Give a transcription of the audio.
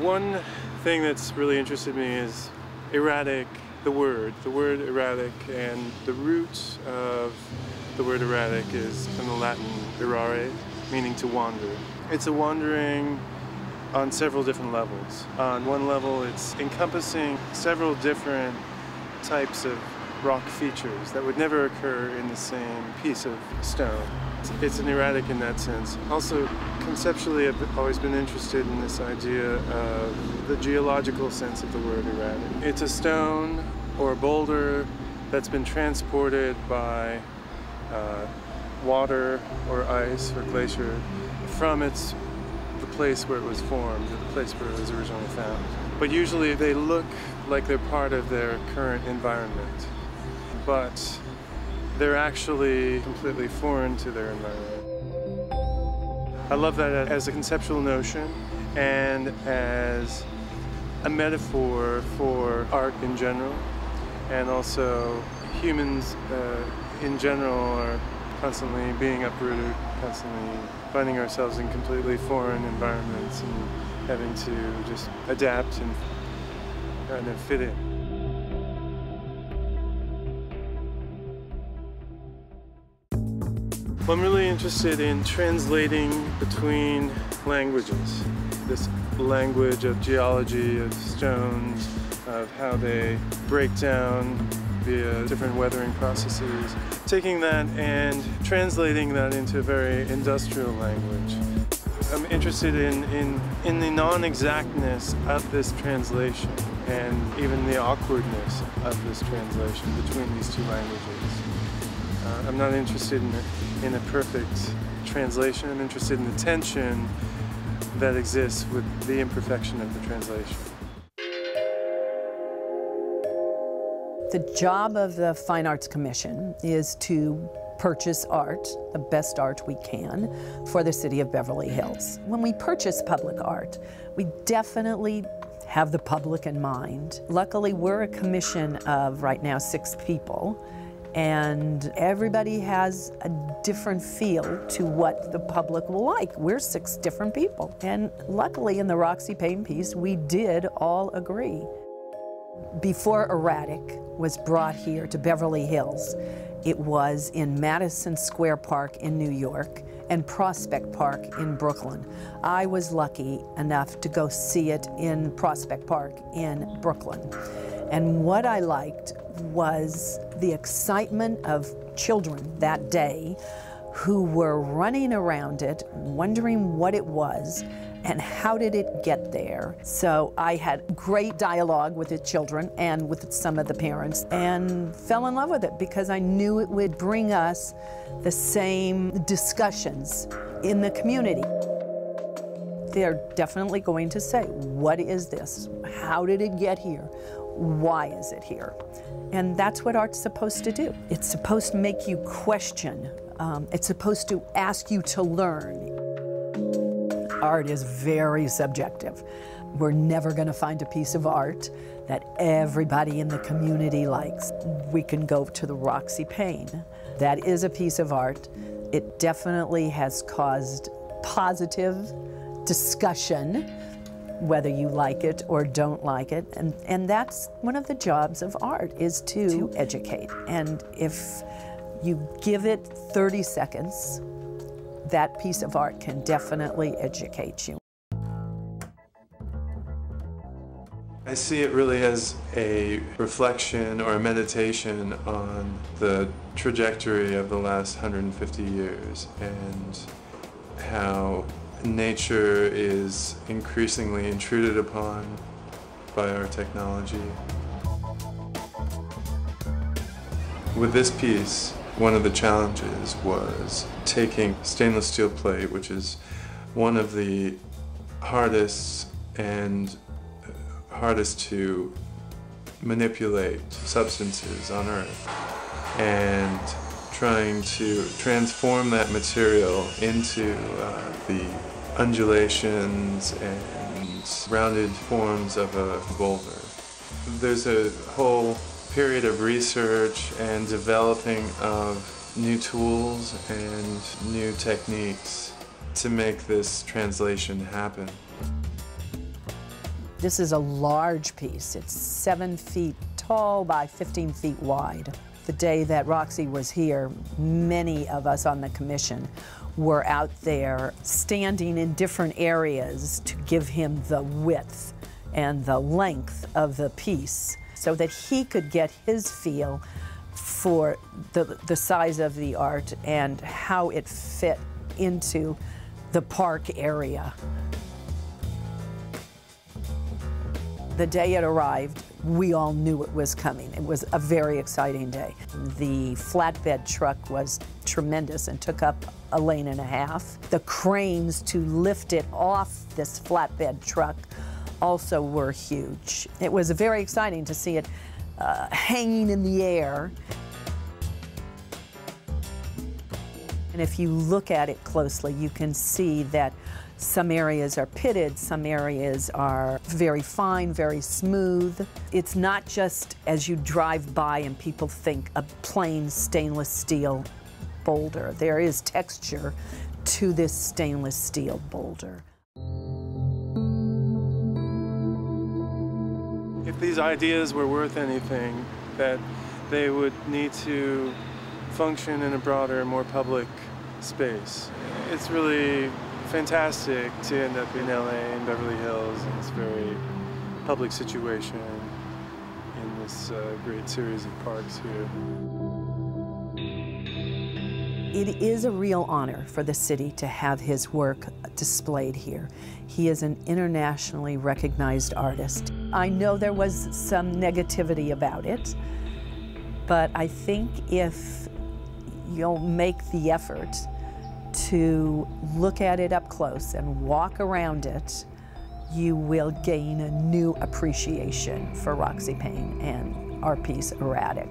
One thing that's really interested me is erratic, the word erratic, and the root of the word erratic is from the Latin errare, meaning to wander. It's a wandering on several different levels. On one level, it's encompassing several different types of rock features that would never occur in the same piece of stone. It's an erratic in that sense. Also, conceptually, I've always been interested in this idea of the geological sense of the word erratic. It's a stone or a boulder that's been transported by water or ice or glacier from the place where it was formed, or the place where it was originally found. But usually they look like they're part of their current environment, but they're actually completely foreign to their environment. I love that as a conceptual notion and as a metaphor for art in general, and also humans in general are constantly being uprooted, constantly finding ourselves in completely foreign environments and having to just adapt and kind of fit in. Well, I'm really interested in translating between languages. This language of geology, of stones, of how they break down via different weathering processes. Taking that and translating that into a very industrial language. I'm interested in the non-exactness of this translation and even the awkwardness of this translation between these two languages. I'm not interested in a perfect translation. I'm interested in the tension that exists with the imperfection of the translation. The job of the Fine Arts Commission is to purchase art, the best art we can, for the city of Beverly Hills. When we purchase public art, we definitely have the public in mind. Luckily, we're a commission of, right now, 6 people, and everybody has a different feel to what the public will like. We're 6 different people. And luckily, in the Roxy Payne piece, we did all agree. Before Erratic was brought here to Beverly Hills, it was in Madison Square Park in New York and Prospect Park in Brooklyn. I was lucky enough to go see it in Prospect Park in Brooklyn. And what I liked was the excitement of children that day who were running around it, wondering what it was and how did it get there. So I had great dialogue with the children and with some of the parents and fell in love with it because I knew it would bring us the same discussions in the community. They're definitely going to say, what is this? How did it get here? Why is it here? And that's what art's supposed to do. It's supposed to make you question. It's supposed to ask you to learn. Art is very subjective. We're never going to find a piece of art that everybody in the community likes. We can go to the Roxy Payne. That is a piece of art. It definitely has caused positive discussion, whether you like it or don't like it. And that's one of the jobs of art, is to educate. And if you give it 30 seconds, that piece of art can definitely educate you. I see it really as a reflection or a meditation on the trajectory of the last 150 years and how nature is increasingly intruded upon by our technology. With this piece, one of the challenges was taking stainless steel plate, which is one of the hardest to manipulate substances on Earth, and trying to transform that material into the undulations and rounded forms of a boulder. There's a whole period of research and developing of new tools and new techniques to make this translation happen. This is a large piece. It's 7 feet tall by 15 feet wide. The day that Roxy was here, many of us on the commission were out there standing in different areas to give him the width and the length of the piece so that he could get his feel for the size of the art and how it fit into the park area. The day it arrived, we all knew it was coming. It was a very exciting day. The flatbed truck was tremendous and took up a lane and a half. The cranes to lift it off this flatbed truck also were huge. It was very exciting to see it hanging in the air. And if you look at it closely, you can see that some areas are pitted, some areas are very fine, very smooth. It's not just as you drive by and people think a plain stainless steel boulder. There is texture to this stainless steel boulder. If these ideas were worth anything, that they would need to function in a broader, more public space. It's really fantastic to end up in LA and Beverly Hills in this very public situation in this great series of parks here. It is a real honor for the city to have his work displayed here. He is an internationally recognized artist. I know there was some negativity about it, but I think if you'll make the effort to look at it up close and walk around it, you will gain a new appreciation for Roxy Payne and our piece, Erratic.